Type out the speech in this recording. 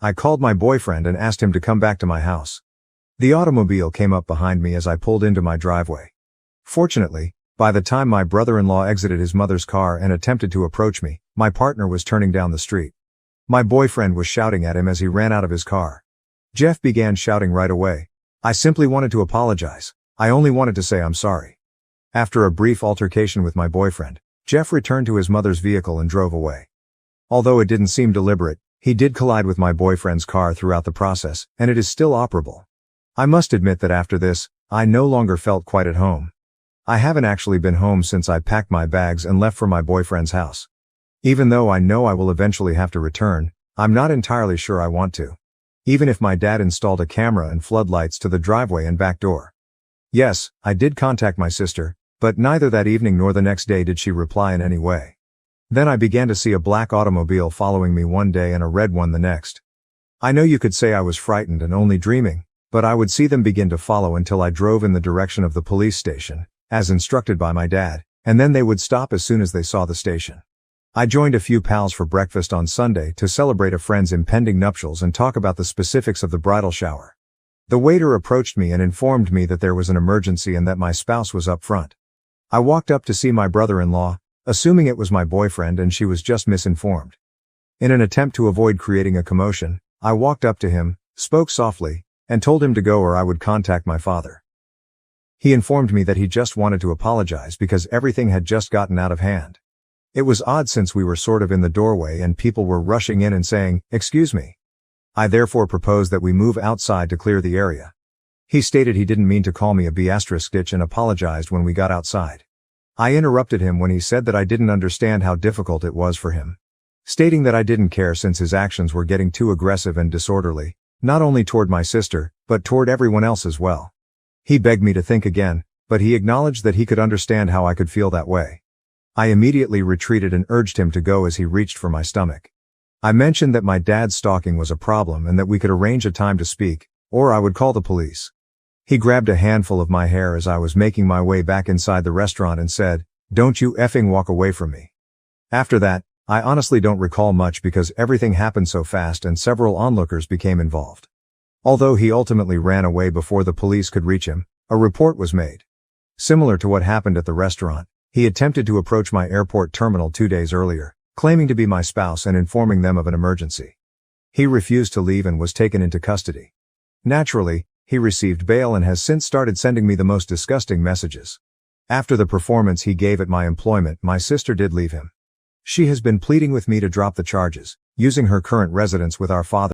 I called my boyfriend and asked him to come back to my house. The automobile came up behind me as I pulled into my driveway. Fortunately, by the time my brother-in-law exited his mother's car and attempted to approach me, my partner was turning down the street. My boyfriend was shouting at him as he ran out of his car. Jeff began shouting right away. I simply wanted to apologize. I only wanted to say I'm sorry. After a brief altercation with my boyfriend, Jeff returned to his mother's vehicle and drove away. Although it didn't seem deliberate, he did collide with my boyfriend's car throughout the process, and it is still operable. I must admit that after this, I no longer felt quite at home. I haven't actually been home since I packed my bags and left for my boyfriend's house. Even though I know I will eventually have to return, I'm not entirely sure I want to. Even if my dad installed a camera and floodlights to the driveway and back door. Yes, I did contact my sister, but neither that evening nor the next day did she reply in any way. Then I began to see a black automobile following me one day and a red one the next. I know you could say I was frightened and only dreaming, but I would see them begin to follow until I drove in the direction of the police station, as instructed by my dad, and then they would stop as soon as they saw the station. I joined a few pals for breakfast on Sunday to celebrate a friend's impending nuptials and talk about the specifics of the bridal shower. The waiter approached me and informed me that there was an emergency and that my spouse was up front. I walked up to see my brother-in-law, assuming it was my boyfriend and she was just misinformed. In an attempt to avoid creating a commotion, I walked up to him, spoke softly, and told him to go or I would contact my father. He informed me that he just wanted to apologize because everything had just gotten out of hand. It was odd since we were sort of in the doorway and people were rushing in and saying, "Excuse me." I therefore proposed that we move outside to clear the area. He stated he didn't mean to call me a bitch and apologized when we got outside. I interrupted him when he said that I didn't understand how difficult it was for him, stating that I didn't care since his actions were getting too aggressive and disorderly, not only toward my sister, but toward everyone else as well. He begged me to think again, but he acknowledged that he could understand how I could feel that way. I immediately retreated and urged him to go as he reached for my stomach. I mentioned that my dad's stalking was a problem and that we could arrange a time to speak, or I would call the police. He grabbed a handful of my hair as I was making my way back inside the restaurant and said, "Don't you effing walk away from me." After that, I honestly don't recall much because everything happened so fast and several onlookers became involved. Although he ultimately ran away before the police could reach him, a report was made. Similar to what happened at the restaurant, he attempted to approach my airport terminal 2 days earlier, claiming to be my spouse and informing them of an emergency. He refused to leave and was taken into custody. Naturally, he received bail and has since started sending me the most disgusting messages. After the performance he gave at my employment, my sister did leave him. She has been pleading with me to drop the charges, using her current residence with our father